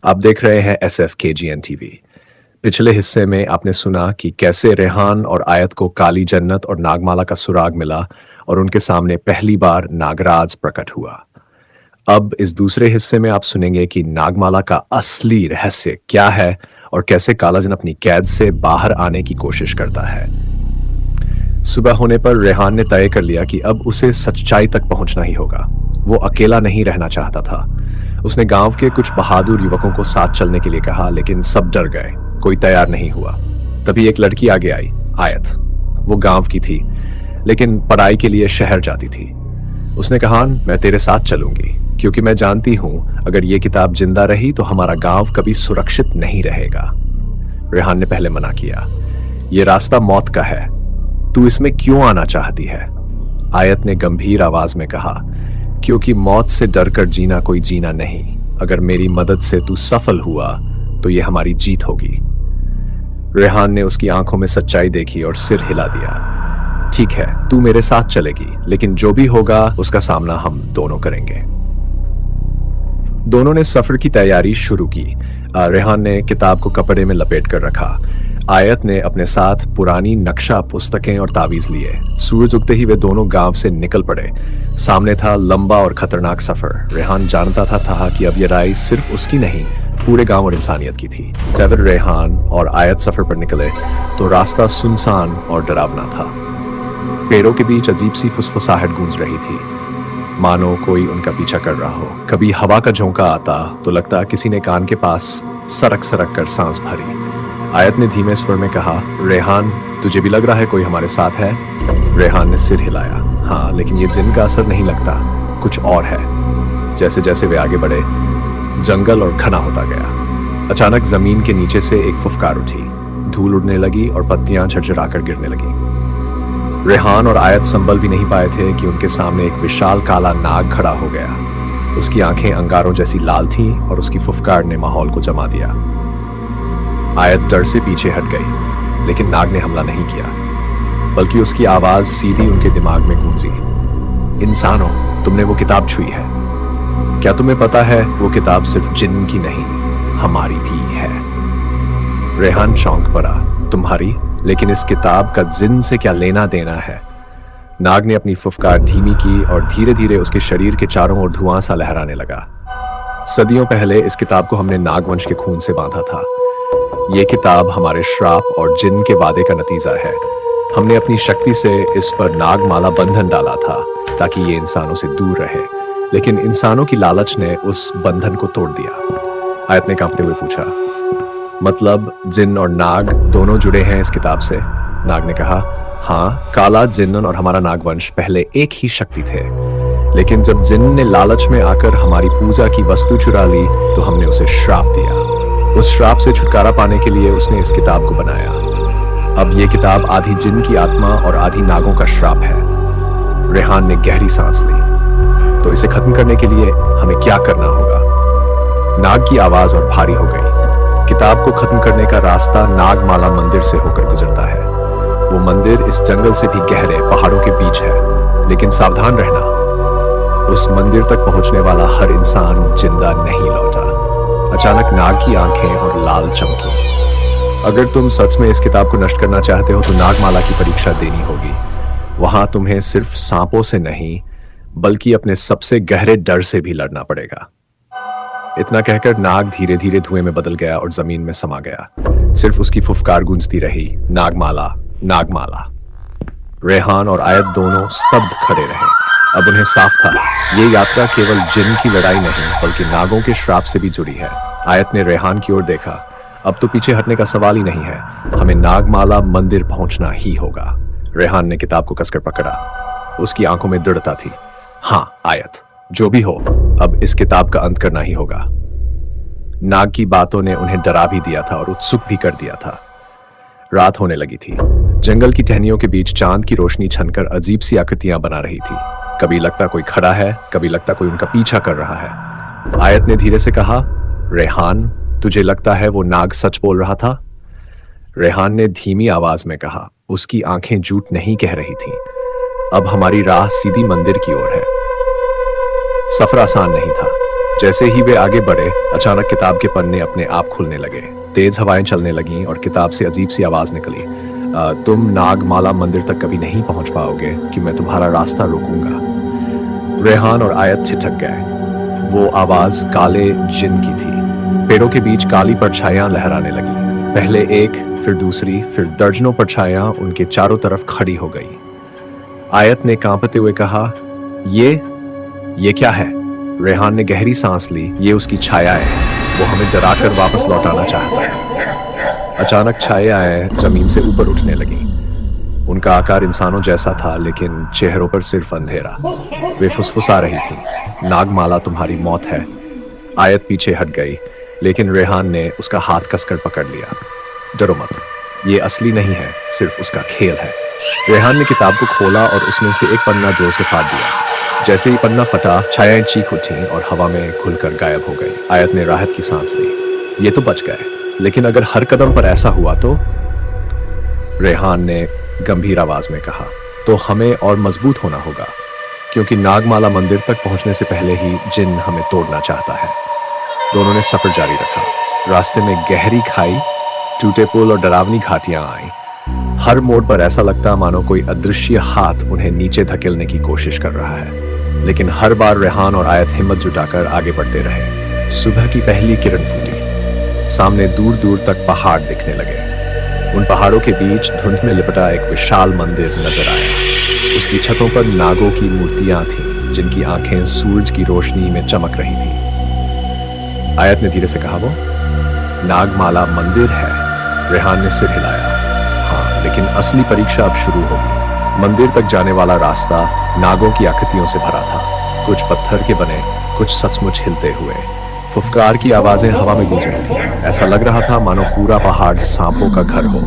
आप देख रहे हैं SFKGN टीवी। पिछले हिस्से में आपने सुना कि कैसे रेहान और आयत को काली जन्नत और नागमाला का सुराग मिला और उनके सामने पहली बार नागराज प्रकट हुआ। अब इस दूसरे हिस्से में आप सुनेंगे कि नागमाला का असली रहस्य क्या है और कैसे कालाजन अपनी कैद से बाहर आने की कोशिश करता है। सुबह होने पर रेहान ने तय कर लिया कि अब उसे सच्चाई तक पहुंचना ही होगा। वो अकेला नहीं रहना चाहता था। उसने गांव के कुछ बहादुर युवकों को साथ चलने के लिए कहा, लेकिन सब डर गए, कोई तैयार नहीं हुआ। तभी एक लड़की आगे आई, आयत। वो गांव की थी, लेकिन पढ़ाई के लिए शहर जाती थी। उसने कहा, मैं तेरे साथ चलूंगी, क्योंकि मैं जानती हूं अगर ये किताब जिंदा रही तो हमारा गांव कभी सुरक्षित नहीं रहेगा। रेहान ने पहले मना किया, ये रास्ता मौत का है, तू इसमें क्यों आना चाहती है? आयत ने गंभीर आवाज में कहा, क्योंकि मौत से डरकर जीना कोई जीना नहीं। अगर मेरी मदद से तू सफल हुआ तो यह हमारी जीत होगी। रेहान ने उसकी आंखों में सच्चाई देखी और सिर हिला दिया। ठीक है, तू मेरे साथ चलेगी, लेकिन जो भी होगा उसका सामना हम दोनों करेंगे। दोनों ने सफर की तैयारी शुरू की। रेहान ने किताब को कपड़े में लपेट कर रखा। आयत ने अपने साथ पुरानी नक्शा पुस्तकें और तावीज लिए। सूरज उगते ही वे दोनों गांव से निकल पड़े। सामने था लंबा और खतरनाक सफर। रेहान जानता था कि अब यह राय सिर्फ उसकी नहीं, पूरे गांव और इंसानियत की थी। जब रेहान और आयत सफर पर निकले तो रास्ता सुनसान और डरावना था। पेड़ों के बीच अजीब सी फुसफुसाहट गूंज रही थी, मानो कोई उनका पीछा कर रहा हो। कभी हवा का झोंका आता तो लगता किसी ने कान के पास सरक सरक कर सांस भरी। आयत ने धीमे स्वर में कहा, रेहान, तुझे भी लग रहा है कोई हमारे साथ है? रेहान ने सिर हिलाया। हाँ, लेकिन ये जिन का असर नहीं लगता, कुछ और है। जैसे जैसे वे आगे बढ़े, जंगल और घना होता गया। अचानक जमीन के नीचे से एक फुफकार उठी, धूल उड़ने लगी और पत्तियां झरझराकर गिरने लगी। रेहान और आयत संभल भी नहीं पाए थे कि उनके सामने एक विशाल काला नाग खड़ा हो गया। उसकी आंखें अंगारों जैसी लाल थीं और उसकी फुफकार ने माहौल को जमा दिया। आयत डर से पीछे हट गई, लेकिन नाग ने हमला नहीं किया, बल्कि उसकी आवाज सीधी उनके दिमाग में गूंजी। इंसानों, तुमने वो किताब छुई है। क्या तुम्हें पता है वो किताब सिर्फ जिन्न की नहीं, हमारी भी है? रेहान चौंक पड़ा। तुम्हारी? लेकिन इस किताब का जिन्न से क्या लेना देना है? नाग ने अपनी फुफकार धीमी की और धीरे धीरे उसके शरीर के चारों ओर धुआं सा लहराने लगा। सदियों पहले इस किताब को हमने नागवंश के खून से बांधा था। ये किताब हमारे श्राप और जिन्न के वादे का नतीजा है। हमने अपनी शक्ति से इस पर नागमाला बंधन डाला था ताकि ये इंसानों से दूर रहे, लेकिन इंसानों की लालच ने उस बंधन को तोड़ दिया। आयत ने कांपते हुए पूछा, मतलब जिन्न और नाग दोनों जुड़े हैं इस किताब से? नाग ने कहा, हाँ, काला जिन्न और हमारा नागवंश पहले एक ही शक्ति थे, लेकिन जब जिन्न ने लालच में आकर हमारी पूजा की वस्तु चुरा ली तो हमने उसे श्राप दिया। उस श्राप से छुटकारा पाने के लिए उसने इस किताब को बनाया। अब ये किताब आधी जिन्न की आत्मा और आधी नागों का श्राप है। रेहान ने गहरी सांस ली। तो इसे खत्म करने के लिए हमें क्या करना होगा? नाग की आवाज और भारी हो गई। किताब को खत्म करने का रास्ता नागमाला मंदिर से होकर गुजरता है। वो मंदिर इस जंगल से भी गहरे पहाड़ों के बीच है, लेकिन सावधान रहना, उस मंदिर तक पहुंचने वाला हर इंसान जिंदा नहीं लौटा। अचानक नाग की आंखें और लाल चमकी। अगर तुम सच में इस किताब को नष्ट करना चाहते हो तो नागमाला की परीक्षा देनी होगी। वहां तुम्हें सिर्फ सांपों से नहीं, बल्कि अपने सबसे गहरे डर से भी लड़ना पड़ेगा। इतना कहकर नाग धीरे धीरे धुएं में बदल गया और जमीन में समा गया। सिर्फ उसकी फुफकार गूंजती रही, नागमाला, नागमाला। रेहान और आयत दोनों स्तब्ध खड़े रहे। अब उन्हें साफ था, ये यात्रा केवल जिन्न की लड़ाई नहीं, बल्कि नागों के श्राप से भी जुड़ी है। आयत ने रेहान की ओर देखा। अब तो पीछे हटने का सवाल ही नहीं है, हमें नागमाला मंदिर पहुंचना ही होगा। रेहान ने किताब को कसकर पकड़ा। उसकी आंखों में दृढ़ता थी। हाँ आयत, जो भी हो, अब इस किताब का अंत करना ही होगा। नाग की बातों ने उन्हें डरा भी दिया था और उत्सुक भी कर दिया था। रात होने लगी थी। जंगल की टहनियों के बीच चांद की रोशनी छनकर अजीब सी आकृतियां बना रही थी। कभी लगता कोई खड़ा है, कभी लगता कोई उनका पीछा कर रहा है। आयत ने धीरे से कहा, रेहान, तुझे लगता है वो नाग सच बोल रहा था? रेहान ने धीमी आवाज में कहा। उसकी आंखें झूठ नहीं कह रही थीं। अब हमारी राह सीधी मंदिर की ओर है। सफर आसान नहीं था। जैसे ही वे आगे बढ़े, अचानक किताब के पन्ने अपने आप खुलने लगे। तेज हवाएं चलने लगीं और किताब से अजीब सी आवाज निकली, तुम नागमाला मंदिर तक कभी नहीं पहुंच पाओगे कि मैं तुम्हारा रास्ता रोकूंगा। रेहान और आयत छिटक गए। वो आवाज काले जिन की थी। पेड़ों के बीच काली परछाइयां लहराने लगी। पहले एक, फिर दूसरी, फिर दर्जनों परछाइयां उनके चारों तरफ खड़ी हो गई। आयत ने कांपते हुए कहा, ये क्या है? रेहान ने गहरी सांस ली। ये उसकी छाया है, वो हमें डराकर वापस लौटाना चाहता है। अचानक छायाएं जमीन से ऊपर उठने लगी। उनका आकार इंसानों जैसा था, लेकिन चेहरों पर सिर्फ अंधेरा। वे फुसफुसा रही थी, नागमाला तुम्हारी मौत है। आयत पीछे हट गई, लेकिन रेहान ने उसका हाथ कसकर पकड़ लिया। डरो मत, ये असली नहीं है, सिर्फ उसका खेल है। रेहान ने किताब को खोला और उसमें से एक पन्ना जोर से फाड़ दिया। जैसे ही पन्ना फटा, छायाएं चीख उठी और हवा में खुलकर गायब हो गई। आयत ने राहत की सांस ली। ये तो बच गए, लेकिन अगर हर कदम पर ऐसा हुआ तो? रेहान ने गंभीर आवाज में कहा, तो हमें और मजबूत होना होगा, क्योंकि नागमाला मंदिर तक पहुंचने से पहले ही जिन हमें तोड़ना चाहता है। दोनों ने सफर जारी रखा। रास्ते में गहरी खाई, टूटे पुल और डरावनी घाटियां आई। हर मोड़ पर ऐसा लगता मानो कोई अदृश्य हाथ उन्हें नीचे धकेलने की कोशिश कर रहा है, लेकिन हर बार रेहान और आयत हिम्मत जुटाकर आगे बढ़ते रहे। सुबह की पहली किरण फूटी। सामने दूर दूर तक पहाड़ दिखने लगे। उन पहाड़ों के बीच धुंध में लिपटा एक विशाल मंदिर नजर आया। उसकी छतों पर नागों की मूर्तियां थीं, जिनकी आंखें सूरज की रोशनी में चमक रही थी। आयत ने धीरे से कहा, वो नागमाला मंदिर है। रेहान ने सिर हिलाया। हाँ, लेकिन असली परीक्षा अब शुरू होगी। मंदिर तक जाने वाला रास्ता नागों की आकृतियों से भरा था। कुछ पत्थर के बने, कुछ सचमुच हिलते हुए। फुफकार की आवाजें हवा में गूंज रही थी। ऐसा लग रहा था मानो पूरा पहाड़ सांपों का घर हो।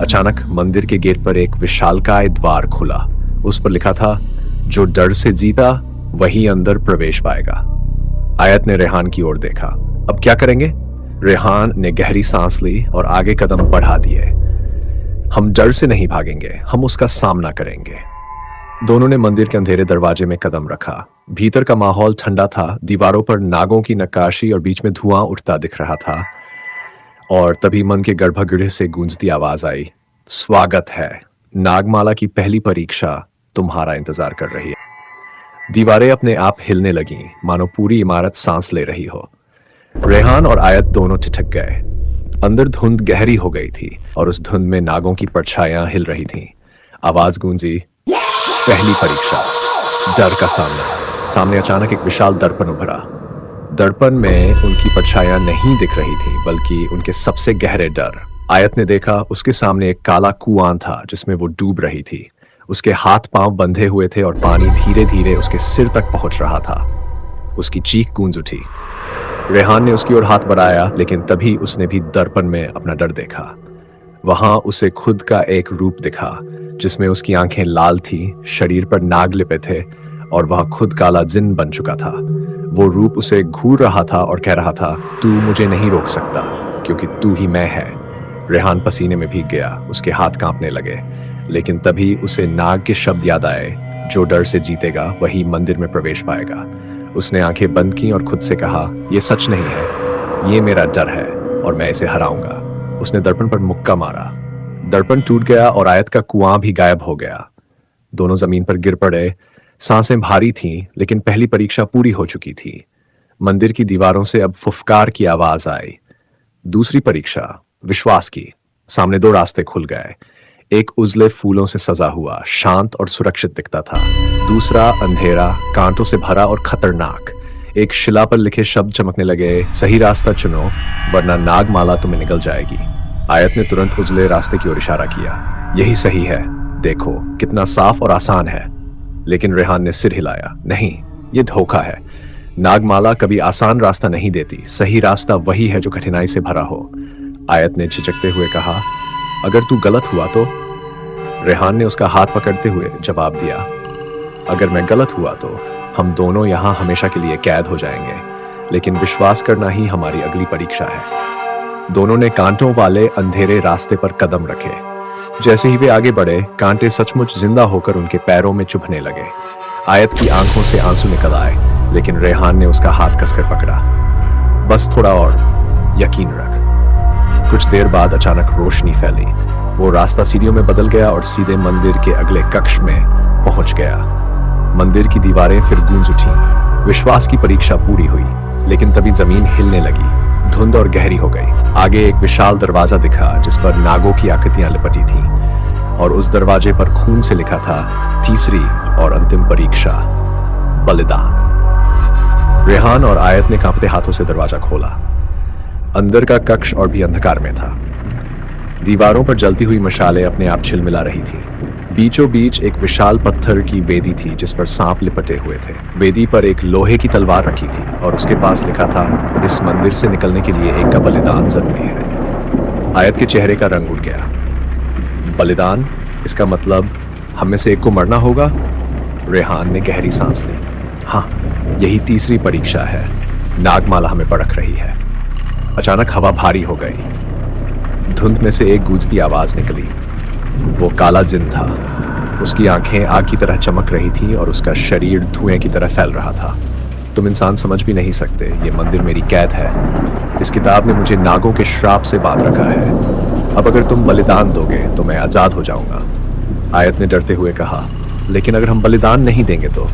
अचानक मंदिर के गेट पर एक विशालकाय द्वार खुला। उस पर लिखा था, जो डर से जीता वही अंदर प्रवेश पाएगा। आयत ने रेहान की ओर देखा। अब क्या करेंगे? रेहान ने गहरी सांस ली और आगे कदम बढ़ा दिए। हम डर से नहीं भागेंगे, हम उसका सामना करेंगे। दोनों ने मंदिर के अंधेरे दरवाजे में कदम रखा। भीतर का माहौल ठंडा था। दीवारों पर नागों की नक्काशी और बीच में धुआं उठता दिख रहा था। और तभी मन के गर्भगृह से गूंजती आवाज आई, स्वागत है, नागमाला की पहली परीक्षा तुम्हारा इंतजार कर रही है। दीवारें अपने आप हिलने लगीं, मानो पूरी इमारत सांस ले रही हो। रेहान और आयत दोनों ठिठक गए। अंदर धुंध गहरी हो गई थी और उस धुंध में नागों की परछाइयां हिल रही थीं। आवाज गूंजी, पहली परीक्षा, डर का सामना। सामने अचानक एक विशाल दर्पण उभरा। दर्पण में उनकी परछाइयां नहीं दिख रही थीं, बल्कि उनके सबसे गहरे डर। आयत ने देखा, उसके सामने एक काला कुआं था जिसमें वो डूब रही थी। उसके हाथ पांव बंधे हुए थे और पानी धीरे धीरे उसके सिर तक पहुंच रहा था। उसकी चीख गूंज उठी। रेहान ने उसकी ओर हाथ बढ़ाया, लेकिन तभी उसने भी दर्पण में अपना डर देखा। वहां उसे खुद का एक रूप दिखा, जिसमें उसकी आंखें लाल थी, शरीर पर नाग लिपे थे और वह खुद काला जिन बन चुका था। वो रूप उसे घूर रहा था और कह रहा था, तू मुझे नहीं रोक सकता, क्योंकि तू ही मैं है। रेहान पसीने में भीग गया, उसके हाथ कांपने लगे। लेकिन तभी उसे नाग के शब्द याद आए, जो डर से जीतेगा वही मंदिर में प्रवेश पाएगा। उसने आंखें बंद की और खुद से कहा, यह सच नहीं है, ये मेरा डर है और मैं इसे हराऊंगा। उसने दर्पण पर मुक्का मारा। दर्पण टूट गया और आयत का कुआं भी गायब हो गया। दोनों जमीन पर गिर पड़े। सांसें भारी थीं, लेकिन पहली परीक्षा पूरी हो चुकी थी। मंदिर की दीवारों से अब फुफकार की आवाज आई। दूसरी परीक्षा, विश्वास की। सामने दो रास्ते खुल गए। एक उजले फूलों से सजा हुआ, शांत और सुरक्षित दिखता था। दूसरा अंधेरा, कांटों से भरा और खतरनाक। एक शिला पर लिखे शब्द चमकने लगे, सही रास्ता चुनो, वरना नागमाला तुम्हें निगल जाएगी। आयत ने तुरंत उजले रास्ते की ओर इशारा किया। यही सही है, देखो कितना साफ और आसान है। लेकिन रेहान ने सिर हिलाया। नहीं, ये धोखा है। नागमाला कभी आसान रास्ता नहीं देती। सही रास्ता वही है जो कठिनाई से भरा हो। आयत ने झिझकते हुए कहा, अगर तू गलत हुआ तो? रेहान ने उसका हाथ पकड़ते हुए जवाब दिया, अगर मैं गलत हुआ तो हम दोनों यहाँ हमेशा के लिए कैद हो जाएंगे, लेकिन विश्वास करना ही हमारी अगली परीक्षा है। दोनों ने कांटों वाले अंधेरे रास्ते पर कदम रखे। जैसे ही वे आगे बढ़े, कांटे सचमुच जिंदा होकर उनके पैरों में चुभने लगे। आयत की आंखों से आंसू निकल आए, लेकिन रेहान ने उसका हाथ कसकर पकड़ा। बस थोड़ा और, यकीन रख। कुछ देर बाद अचानक रोशनी फैली। वो रास्ता सीढ़ियों में बदल गया और सीधे मंदिर के अगले कक्ष में पहुंच गया। मंदिर की दीवारें फिर गूंज उठी। विश्वास की परीक्षा पूरी हुई, लेकिन तभी जमीन हिलने लगी। धुंध और गहरी हो गई। आगे एक विशाल दरवाजा दिखा जिस पर नागों की आकृतियां लिपटी थीं, और उस दरवाजे पर खून से लिखा था, तीसरी और अंतिम परीक्षा, बलिदान। रेहान और आयत ने कांपते हाथों से दरवाजा खोला। अंदर का कक्ष और भी अंधकार में था। दीवारों पर जलती हुई मशालें अपने आप झिलमिला रही थी। बीचों बीच एक विशाल पत्थर की वेदी थी जिस पर सांप लिपटे हुए थे। वेदी पर एक लोहे की तलवार रखी थी और उसके पास लिखा था, इस मंदिर से निकलने के लिए एक का बलिदान जरूरी है। आयत के चेहरे का रंग उड़ गया। बलिदान? इसका मतलब हम में से एक को मरना होगा? रेहान ने गहरी सांस ली। हाँ, यही तीसरी परीक्षा है। नागमाला हमें परख रही है। अचानक हवा भारी हो गई। धुंध में से एक गूंजती आवाज निकली। वो काला जिन था। उसकी आंखें आग की तरह चमक रही थी और उसका शरीर धुएं की तरह फैल रहा था। तुम इंसान समझ भी नहीं सकते, ये मंदिर मेरी कैद है। इस किताब ने मुझे नागों के श्राप से बांध रखा है। अब अगर तुम बलिदान दोगे तो मैं आजाद हो जाऊंगा। आयत ने डरते हुए कहा, लेकिन अगर हम बलिदान नहीं देंगे तो?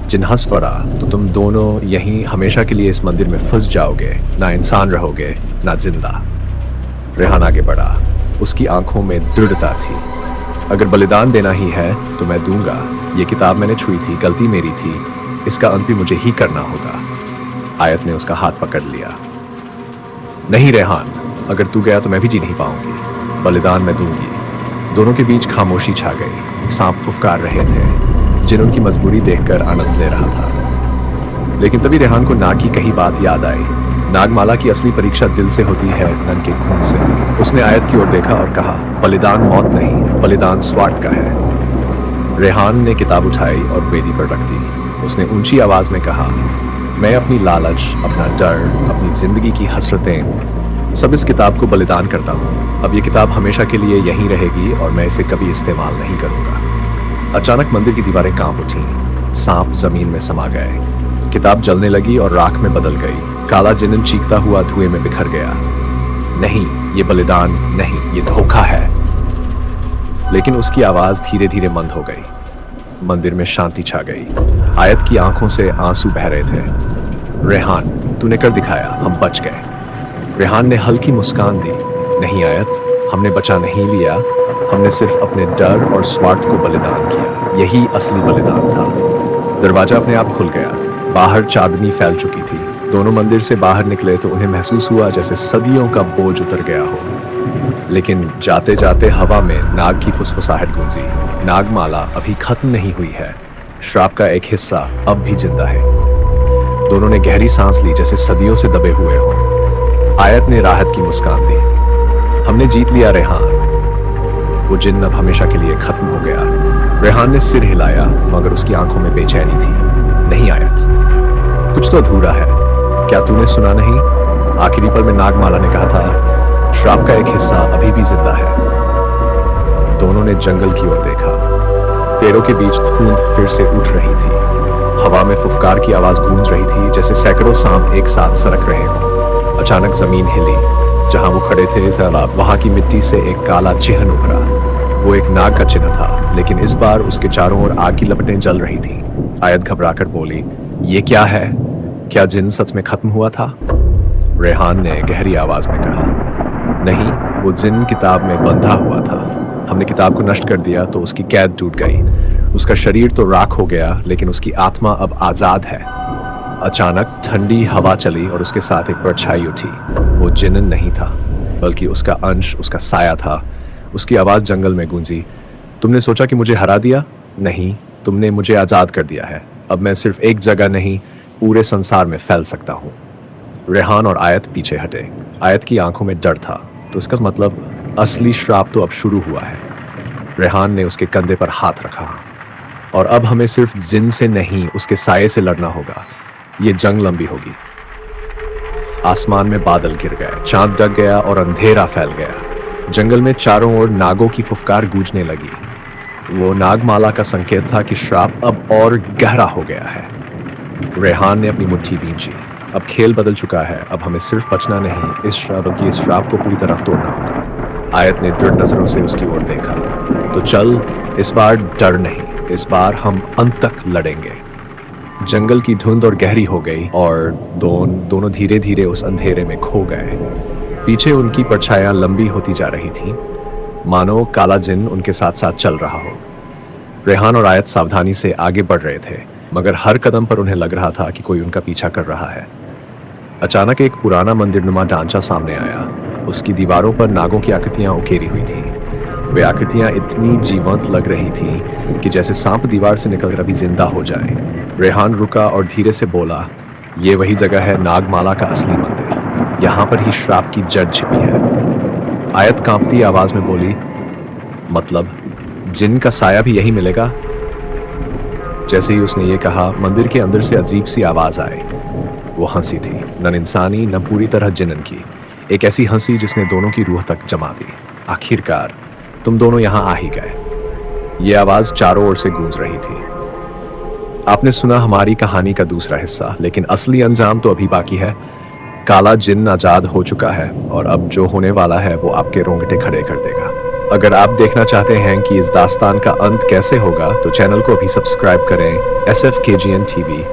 जिन हंस पड़ा, तो तुम दोनों यहीं हमेशा के लिए इस मंदिर में फंस जाओगे। ना इंसान रहोगे, ना जिंदा। रेहान आगे बढ़ा। उसकी आंखों में दृढ़ता थी। अगर बलिदान देना ही है तो मैं दूंगा। ये किताब मैंने छुई थी, गलती मेरी थी। इसका अंत भी मुझे ही करना होगा। आयत ने उसका हाथ पकड़ लिया। नहीं रेहान, अगर तू गया तो मैं भी जी नहीं पाऊंगी। बलिदान मैं दूंगी। दोनों के बीच खामोशी छा गई। सांप फुफकार रहे थे। जिन उनकी मजबूरी देखकर आनंद ले रहा था। लेकिन तभी रेहान को नाग की कही बात याद आई। नागमाला की असली परीक्षा दिल से होती है, नन के खून से। उसने आयत की ओर देखा और कहा, बलिदान मौत नहीं, बलिदान स्वार्थ का है। रेहान ने किताब उठाई और वेदी पर रख दी। उसने ऊंची आवाज में कहा, मैं अपनी लालच, अपना डर, अपनी जिंदगी की हसरतें, सब इस किताब को बलिदान करता हूँ। अब ये किताब हमेशा के लिए यहीं रहेगी और मैं इसे कभी इस्तेमाल नहीं करूंगा। अचानक मंदिर की दीवारें कांप उठीं। सांप जमीन में समा गए। किताब जलने लगी और राख में बदल गई। काला जिन्न चीखता हुआ धुएं में बिखर गया। नहीं, ये बलिदान नहीं, ये धोखा है। लेकिन उसकी आवाज धीरे धीरे मंद हो गई। मंदिर में शांति छा गई। आयत की आंखों से आंसू बह रहे थे। रेहान, तूने कर दिखाया, हम बच गए। रेहान ने हल्की मुस्कान दी। नहीं आयत, हमने बचा नहीं लिया, हमने सिर्फ अपने डर और स्वार्थ को बलिदान किया। यही असली बलिदान था। दरवाजा अपने आप खुल गया। बाहर चांदनी फैल चुकी थी। दोनों मंदिर से बाहर निकले तो उन्हें महसूस हुआ जैसे सदियों का बोझ उतर गया हो। लेकिन जाते जाते हवा में नाग की फुसफुसाहट गूंजी। नागमाला अभी खत्म नहीं हुई है। श्राप का एक हिस्सा अब भी जिंदा है। दोनों ने गहरी सांस ली जैसे सदियों से दबे हुए हो। आयत ने राहत की मुस्कान दी। हमने जीत लिया रेहान। वो जिन्न अब हमेशा के लिए खत्म हो गया। रेहान ने सिर हिलाया, मगर उसकी आंखों में बेचैनी थी। नहीं आयत, कुछ तो अधूरा है। क्या तूने सुना नहीं? आखिरी पल में नागमाला ने कहा था, श्राप का एक हिस्सा अभी भी जिंदा है। दोनों ने जंगल की ओर देखा। पेड़ों के बीच धुंध फिर से उठ रही थी। हवा में फुफकार की आवाज गूंज रही थी जैसे सैकड़ों सांप एक साथ सरक रहे हों। अचानक जमीन हिली। जहां वो खड़े थे, जरा वहां की मिट्टी से एक काला चिन्ह उभरा। वो एक नाग का चिन्ह था, लेकिन इस बार उसके चारों ओर आग की लपटें जल रही थीं। आयत घबराकर बोली, ये क्या है? क्या जिन्न सच में खत्म हुआ था? रेहान ने गहरी आवाज में कहा, नहीं, वो जिन्न किताब में बंधा हुआ था। हमने किताब को नष्ट कर दिया तो उसकी कैद टूट गई। उसका शरीर तो राख हो गया, लेकिन उसकी आत्मा अब आजाद है। अचानक ठंडी हवा चली और उसके साथ एक परछाई उठी। वो जिन्न नहीं था, बल्कि उसका अंश, उसका साया था। उसकी आवाज जंगल में गूंजी, तुमने सोचा कि मुझे हरा दिया? नहीं, तुमने मुझे आजाद कर दिया है। अब मैं सिर्फ एक जगह नहीं, पूरे संसार में फैल सकता हूँ। रेहान और आयत पीछे हटे। आयत की आंखों में डर था, तो इसका मतलब असली श्राप तो अब शुरू हुआ है। रेहान ने उसके कंधे पर हाथ रखा। और अब हमें सिर्फ जिन्न से नहीं, उसके साये से लड़ना होगा। ये जंग लंबी होगी। आसमान में बादल गिर गए, चांद ढक गया और अंधेरा फैल गया। जंगल में चारों ओर नागों की फुफकार गूंजने लगी। वो नागमाला का संकेत था कि श्राप अब और गहरा हो गया है। रेहान ने अपनी मुट्ठी भींची। अब खेल बदल चुका है, अब हमें सिर्फ बचना नहीं इस श्राप बल्कि इस श्राप को पूरी तरह तोड़ना होगा। आयत ने दृढ़ नजरों से उसकी ओर देखा। तो चल, इस बार डर नहीं, इस बार हम अंत तक लड़ेंगे। जंगल की धुंध और गहरी हो गई और दोनों धीरे धीरे उस अंधेरे में खो गए। पीछे उनकी परछाइयां लंबी होती जा रही थी, मानो काला जिन उनके साथ साथ चल रहा हो। रेहान और आयत सावधानी से आगे बढ़ रहे थे, मगर हर कदम पर उन्हें लग रहा था कि कोई उनका पीछा कर रहा है। अचानक एक पुराना मंदिरनुमा ढांचा सामने आया। उसकी दीवारों पर नागों की आकृतियां उकेरी हुई थीं। वे आकृतियां इतनी जीवंत लग रही थीं कि जैसे सांप दीवार से निकलकर अभी जिंदा हो जाए। रेहान रुका और धीरे से बोला, ये वही जगह है नागमाला का असली मंदिर। यहाँ पर ही श्राप की जड़ छिपी है। आयत कांपती आवाज में बोली, मतलब जिन का साया भी यही मिलेगा? जैसे ही उसने ये कहा, मंदिर के अंदर से अजीब सी आवाज आई। वो हंसी थी, न इंसानी न पूरी तरह जिन्न की। एक ऐसी हंसी जिसने दोनों की रूह तक जमा दी। आखिरकार तुम दोनों यहां आ ही गए। ये आवाज चारों ओर से गूंज रही थी। आपने सुना हमारी कहानी का दूसरा हिस्सा, लेकिन असली अंजाम तो अभी बाकी है। काला जिन्न आजाद हो चुका है और अब जो होने वाला है वो आपके रोंगटे खड़े कर देगा। अगर आप देखना चाहते हैं कि इस दास्तान का अंत कैसे होगा, तो चैनल को अभी सब्सक्राइब करें SFKGN TV,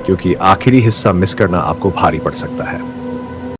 क्योंकि आखिरी हिस्सा मिस करना आपको भारी पड़ सकता है।